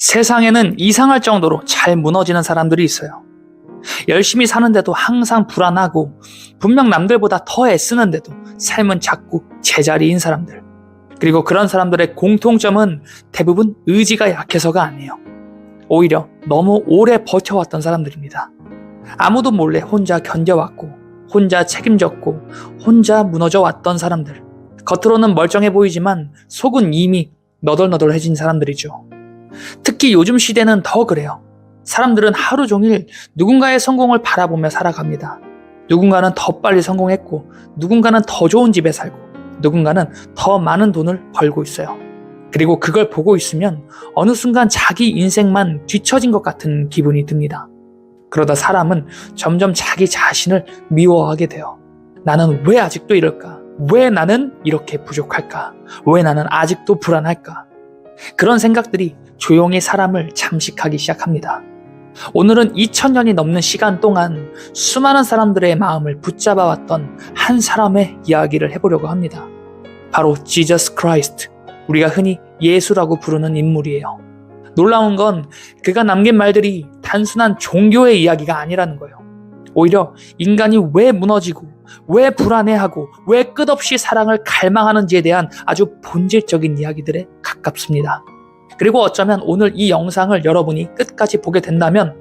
세상에는 이상할 정도로 잘 무너지는 사람들이 있어요. 열심히 사는데도 항상 불안하고 분명 남들보다 더 애쓰는데도 삶은 자꾸 제자리인 사람들. 그리고 그런 사람들의 공통점은 대부분 의지가 약해서가 아니에요. 오히려 너무 오래 버텨왔던 사람들입니다. 아무도 몰래 혼자 견뎌왔고 혼자 책임졌고 혼자 무너져 왔던 사람들. 겉으로는 멀쩡해 보이지만 속은 이미 너덜너덜해진 사람들이죠. 특히 요즘 시대는 더 그래요. 사람들은 하루 종일 누군가의 성공을 바라보며 살아갑니다. 누군가는 더 빨리 성공했고 누군가는 더 좋은 집에 살고 누군가는 더 많은 돈을 벌고 있어요. 그리고 그걸 보고 있으면 어느 순간 자기 인생만 뒤처진 것 같은 기분이 듭니다. 그러다 사람은 점점 자기 자신을 미워하게 돼요. 나는 왜 아직도 이럴까? 왜 나는 이렇게 부족할까? 왜 나는 아직도 불안할까? 그런 생각들이 조용히 사람을 잠식하기 시작합니다. 오늘은 2000년이 넘는 시간 동안 수많은 사람들의 마음을 붙잡아왔던 한 사람의 이야기를 해보려고 합니다. 바로 지저스 크라이스트, 우리가 흔히 예수라고 부르는 인물이에요. 놀라운 건 그가 남긴 말들이 단순한 종교의 이야기가 아니라는 거예요. 오히려 인간이 왜 무너지고 왜 불안해하고 왜 끝없이 사랑을 갈망하는지에 대한 아주 본질적인 이야기들에 가깝습니다. 그리고 어쩌면 오늘 이 영상을 여러분이 끝까지 보게 된다면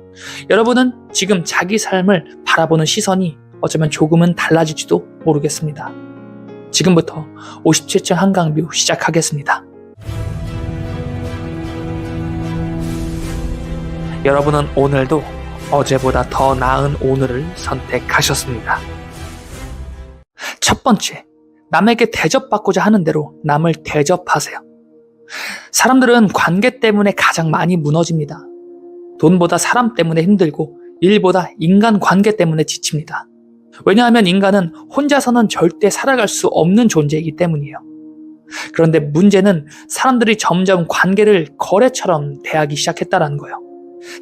여러분은 지금 자기 삶을 바라보는 시선이 어쩌면 조금은 달라질지도 모르겠습니다. 지금부터 57층 한강뷰 시작하겠습니다. 여러분은 오늘도 어제보다 더 나은 오늘을 선택하셨습니다. 첫 번째, 남에게 대접받고자 하는 대로 남을 대접하세요. 사람들은 관계 때문에 가장 많이 무너집니다. 돈보다 사람 때문에 힘들고 일보다 인간 관계 때문에 지칩니다. 왜냐하면 인간은 혼자서는 절대 살아갈 수 없는 존재이기 때문이에요. 그런데 문제는 사람들이 점점 관계를 거래처럼 대하기 시작했다는 거예요.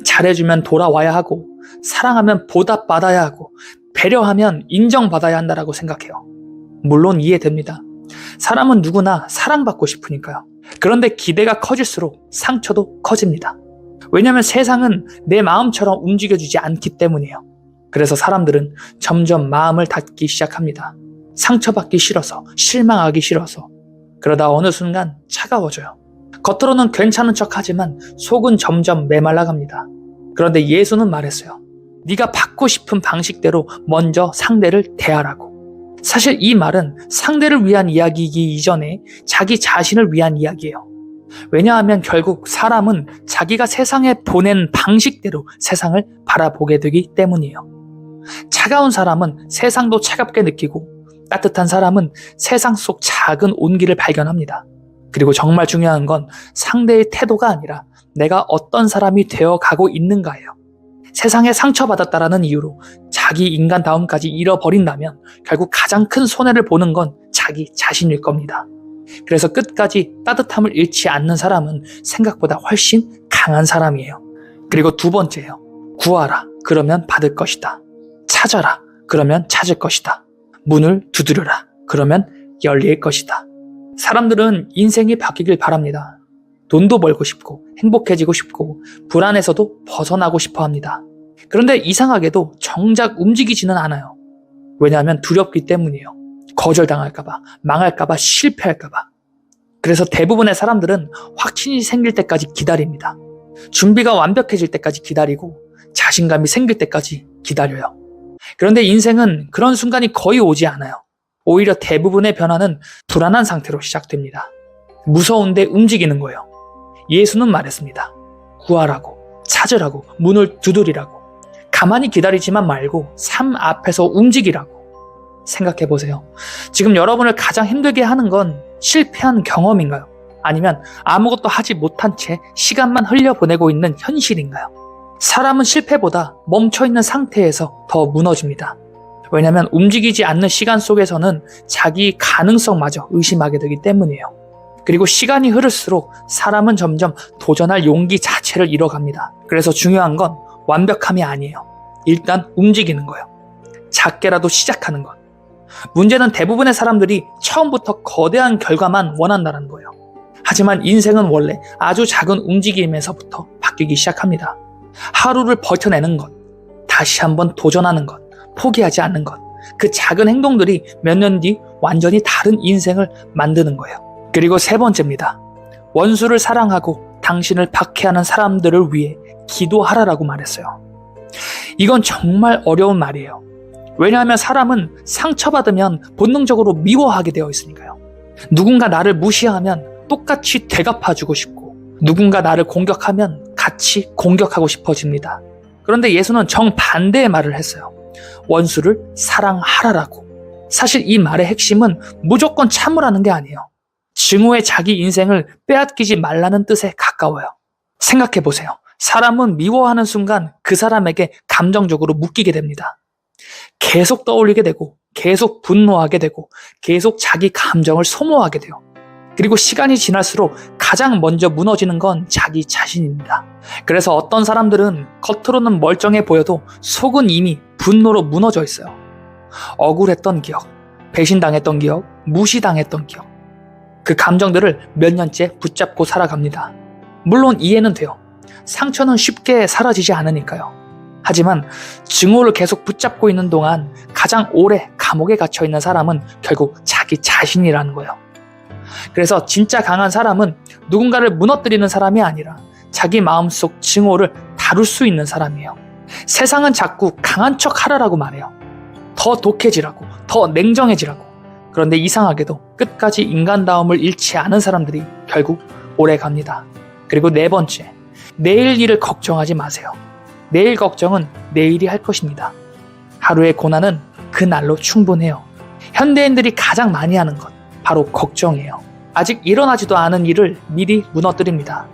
잘해주면 돌아와야 하고 사랑하면 보답받아야 하고 배려하면 인정받아야 한다라고 생각해요. 물론 이해됩니다. 사람은 누구나 사랑받고 싶으니까요. 그런데 기대가 커질수록 상처도 커집니다. 왜냐하면 세상은 내 마음처럼 움직여주지 않기 때문이에요. 그래서 사람들은 점점 마음을 닫기 시작합니다. 상처받기 싫어서, 실망하기 싫어서. 그러다 어느 순간 차가워져요. 겉으로는 괜찮은 척하지만 속은 점점 메말라갑니다. 그런데 예수는 말했어요. 네가 받고 싶은 방식대로 먼저 상대를 대하라고. 사실 이 말은 상대를 위한 이야기이기 이전에 자기 자신을 위한 이야기예요. 왜냐하면 결국 사람은 자기가 세상에 보낸 방식대로 세상을 바라보게 되기 때문이에요. 차가운 사람은 세상도 차갑게 느끼고 따뜻한 사람은 세상 속 작은 온기를 발견합니다. 그리고 정말 중요한 건 상대의 태도가 아니라 내가 어떤 사람이 되어가고 있는가예요. 세상에 상처받았다라는 이유로 자기 인간다움까지 잃어버린다면 결국 가장 큰 손해를 보는 건 자기 자신일 겁니다. 그래서 끝까지 따뜻함을 잃지 않는 사람은 생각보다 훨씬 강한 사람이에요. 그리고 두 번째예요. 구하라. 그러면 받을 것이다. 찾아라. 그러면 찾을 것이다. 문을 두드려라. 그러면 열릴 것이다. 사람들은 인생이 바뀌길 바랍니다. 돈도 벌고 싶고 행복해지고 싶고 불안에서도 벗어나고 싶어 합니다. 그런데 이상하게도 정작 움직이지는 않아요. 왜냐하면 두렵기 때문이에요. 거절당할까봐, 망할까봐, 실패할까봐. 그래서 대부분의 사람들은 확신이 생길 때까지 기다립니다. 준비가 완벽해질 때까지 기다리고 자신감이 생길 때까지 기다려요. 그런데 인생은 그런 순간이 거의 오지 않아요. 오히려 대부분의 변화는 불안한 상태로 시작됩니다. 무서운데 움직이는 거예요. 예수는 말했습니다. 구하라고, 찾으라고, 문을 두드리라고. 가만히 기다리지만 말고 삶 앞에서 움직이라고. 생각해보세요. 지금 여러분을 가장 힘들게 하는 건 실패한 경험인가요? 아니면 아무것도 하지 못한 채 시간만 흘려보내고 있는 현실인가요? 사람은 실패보다 멈춰있는 상태에서 더 무너집니다. 왜냐하면 움직이지 않는 시간 속에서는 자기 가능성마저 의심하게 되기 때문이에요. 그리고 시간이 흐를수록 사람은 점점 도전할 용기 자체를 잃어갑니다. 그래서 중요한 건 완벽함이 아니에요. 일단 움직이는 거예요. 작게라도 시작하는 것. 문제는 대부분의 사람들이 처음부터 거대한 결과만 원한다는 거예요. 하지만 인생은 원래 아주 작은 움직임에서부터 바뀌기 시작합니다. 하루를 버텨내는 것, 다시 한번 도전하는 것, 포기하지 않는 것, 그 작은 행동들이 몇 년 뒤 완전히 다른 인생을 만드는 거예요. 그리고 세 번째입니다. 원수를 사랑하고 당신을 박해하는 사람들을 위해 기도하라라고 말했어요. 이건 정말 어려운 말이에요. 왜냐하면 사람은 상처받으면 본능적으로 미워하게 되어 있으니까요. 누군가 나를 무시하면 똑같이 되갚아주고 싶고, 누군가 나를 공격하면 같이 공격하고 싶어집니다. 그런데 예수는 정반대의 말을 했어요. 원수를 사랑하라라고. 사실 이 말의 핵심은 무조건 참으라는 게 아니에요. 증오의 자기 인생을 빼앗기지 말라는 뜻에 가까워요. 생각해보세요. 사람은 미워하는 순간 그 사람에게 감정적으로 묶이게 됩니다. 계속 떠올리게 되고, 계속 분노하게 되고, 계속 자기 감정을 소모하게 돼요. 그리고 시간이 지날수록 가장 먼저 무너지는 건 자기 자신입니다. 그래서 어떤 사람들은 겉으로는 멀쩡해 보여도 속은 이미 분노로 무너져 있어요. 억울했던 기억, 배신당했던 기억, 무시당했던 기억. 그 감정들을 몇 년째 붙잡고 살아갑니다. 물론 이해는 돼요. 상처는 쉽게 사라지지 않으니까요. 하지만 증오를 계속 붙잡고 있는 동안 가장 오래 감옥에 갇혀 있는 사람은 결국 자기 자신이라는 거예요. 그래서 진짜 강한 사람은 누군가를 무너뜨리는 사람이 아니라 자기 마음속 증오를 다룰 수 있는 사람이에요. 세상은 자꾸 강한 척 하라라고 말해요. 더 독해지라고, 더 냉정해지라고. 그런데 이상하게도 끝까지 인간다움을 잃지 않은 사람들이 결국 오래 갑니다. 그리고 네 번째, 내일 일을 걱정하지 마세요. 내일 걱정은 내일이 할 것입니다. 하루의 고난은 그날로 충분해요. 현대인들이 가장 많이 하는 것, 바로 걱정이에요. 아직 일어나지도 않은 일을 미리 무너뜨립니다.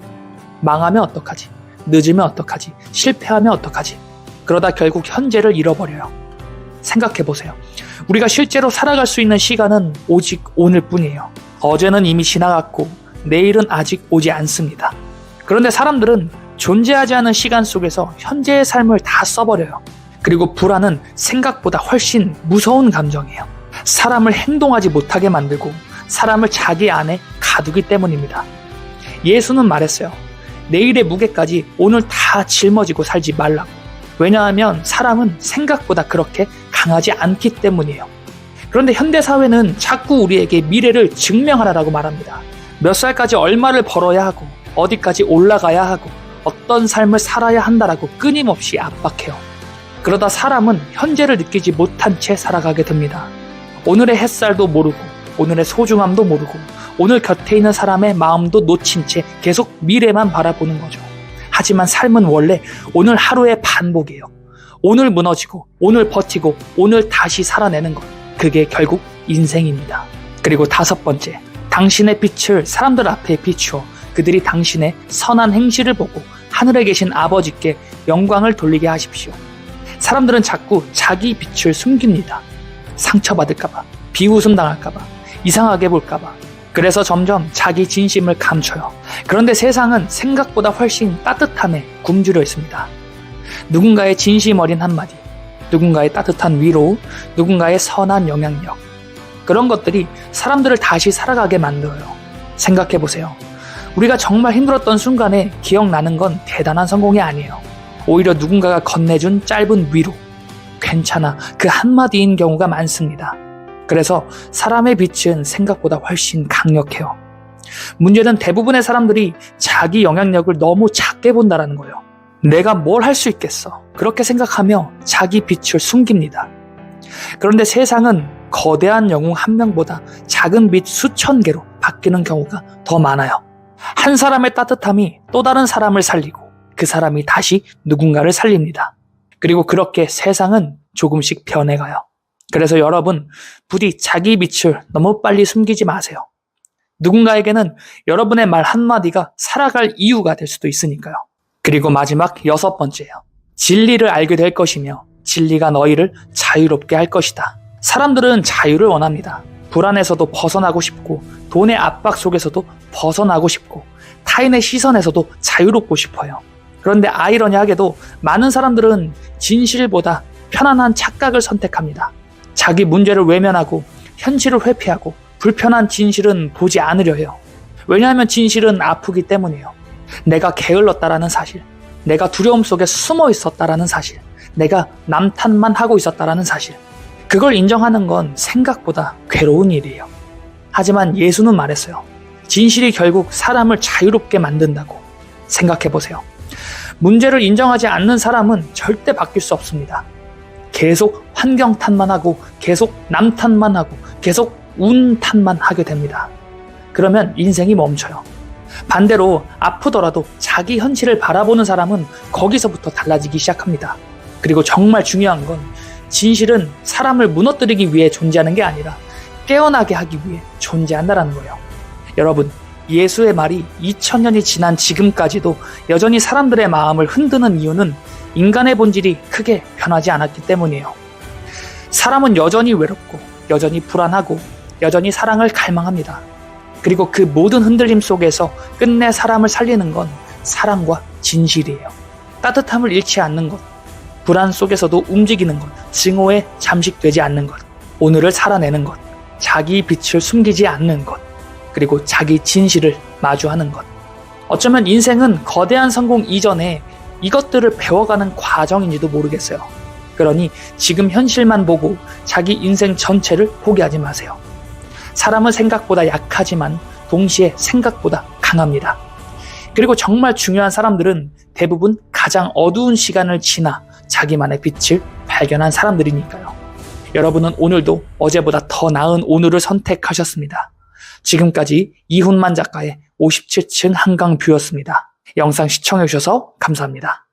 망하면 어떡하지? 늦으면 어떡하지? 실패하면 어떡하지? 그러다 결국 현재를 잃어버려요. 생각해보세요. 우리가 실제로 살아갈 수 있는 시간은 오직 오늘뿐이에요. 어제는 이미 지나갔고 내일은 아직 오지 않습니다. 그런데 사람들은 존재하지 않은 시간 속에서 현재의 삶을 다 써버려요. 그리고 불안은 생각보다 훨씬 무서운 감정이에요. 사람을 행동하지 못하게 만들고 사람을 자기 안에 가두기 때문입니다. 예수는 말했어요. 내일의 무게까지 오늘 다 짊어지고 살지 말라고. 왜냐하면 사람은 생각보다 그렇게 강하지 않기 때문이에요. 그런데 현대사회는 자꾸 우리에게 미래를 증명하라고 말합니다. 몇 살까지 얼마를 벌어야 하고 어디까지 올라가야 하고 어떤 삶을 살아야 한다라고 끊임없이 압박해요. 그러다 사람은 현재를 느끼지 못한 채 살아가게 됩니다. 오늘의 햇살도 모르고 오늘의 소중함도 모르고 오늘 곁에 있는 사람의 마음도 놓친 채 계속 미래만 바라보는 거죠. 하지만 삶은 원래 오늘 하루의 반복이에요. 오늘 무너지고 오늘 버티고 오늘 다시 살아내는 것, 그게 결국 인생입니다. 그리고 다섯 번째, 당신의 빛을 사람들 앞에 비추어 그들이 당신의 선한 행실을 보고 하늘에 계신 아버지께 영광을 돌리게 하십시오. 사람들은 자꾸 자기 빛을 숨깁니다. 상처받을까봐, 비웃음 당할까봐, 이상하게 볼까봐. 그래서 점점 자기 진심을 감춰요. 그런데 세상은 생각보다 훨씬 따뜻함에 굶주려 있습니다. 누군가의 진심 어린 한마디, 누군가의 따뜻한 위로, 누군가의 선한 영향력, 그런 것들이 사람들을 다시 살아가게 만들어요. 생각해보세요. 우리가 정말 힘들었던 순간에 기억나는 건 대단한 성공이 아니에요. 오히려 누군가가 건네준 짧은 위로, 괜찮아, 그 한마디인 경우가 많습니다. 그래서 사람의 빛은 생각보다 훨씬 강력해요. 문제는 대부분의 사람들이 자기 영향력을 너무 작게 본다는 거예요. 내가 뭘 할 수 있겠어, 그렇게 생각하며 자기 빛을 숨깁니다. 그런데 세상은 거대한 영웅 한 명보다 작은 빛 수천 개로 바뀌는 경우가 더 많아요. 한 사람의 따뜻함이 또 다른 사람을 살리고 그 사람이 다시 누군가를 살립니다. 그리고 그렇게 세상은 조금씩 변해가요. 그래서 여러분, 부디 자기 빛을 너무 빨리 숨기지 마세요. 누군가에게는 여러분의 말 한마디가 살아갈 이유가 될 수도 있으니까요. 그리고 마지막 여섯 번째예요. 진리를 알게 될 것이며 진리가 너희를 자유롭게 할 것이다. 사람들은 자유를 원합니다. 불안에서도 벗어나고 싶고 돈의 압박 속에서도 벗어나고 싶고 타인의 시선에서도 자유롭고 싶어요. 그런데 아이러니하게도 많은 사람들은 진실보다 편안한 착각을 선택합니다. 자기 문제를 외면하고 현실을 회피하고 불편한 진실은 보지 않으려 해요. 왜냐하면 진실은 아프기 때문이에요. 내가 게을렀다라는 사실, 내가 두려움 속에 숨어 있었다라는 사실, 내가 남 탓만 하고 있었다라는 사실, 그걸 인정하는 건 생각보다 괴로운 일이에요. 하지만 예수는 말했어요. 진실이 결국 사람을 자유롭게 만든다고. 생각해보세요. 문제를 인정하지 않는 사람은 절대 바뀔 수 없습니다. 계속 환경 탓만 하고, 계속 남 탓만 하고, 계속 운 탓만 하게 됩니다. 그러면 인생이 멈춰요. 반대로 아프더라도 자기 현실을 바라보는 사람은 거기서부터 달라지기 시작합니다. 그리고 정말 중요한 건 진실은 사람을 무너뜨리기 위해 존재하는 게 아니라 깨어나게 하기 위해 존재한다는 거예요. 여러분, 예수의 말이 2000년이 지난 지금까지도 여전히 사람들의 마음을 흔드는 이유는 인간의 본질이 크게 변하지 않았기 때문이에요. 사람은 여전히 외롭고 여전히 불안하고 여전히 사랑을 갈망합니다. 그리고 그 모든 흔들림 속에서 끝내 사람을 살리는 건 사랑과 진실이에요. 따뜻함을 잃지 않는 것, 불안 속에서도 움직이는 것, 증오에 잠식되지 않는 것, 오늘을 살아내는 것, 자기 빛을 숨기지 않는 것, 그리고 자기 진실을 마주하는 것. 어쩌면 인생은 거대한 성공 이전에 이것들을 배워가는 과정인지도 모르겠어요. 그러니 지금 현실만 보고 자기 인생 전체를 포기하지 마세요. 사람은 생각보다 약하지만 동시에 생각보다 강합니다. 그리고 정말 중요한 사람들은 대부분 가장 어두운 시간을 지나 자기만의 빛을 발견한 사람들이니까요. 여러분은 오늘도 어제보다 더 나은 오늘을 선택하셨습니다. 지금까지 이훈만 작가의 57층 한강 뷰였습니다. 영상 시청해주셔서 감사합니다.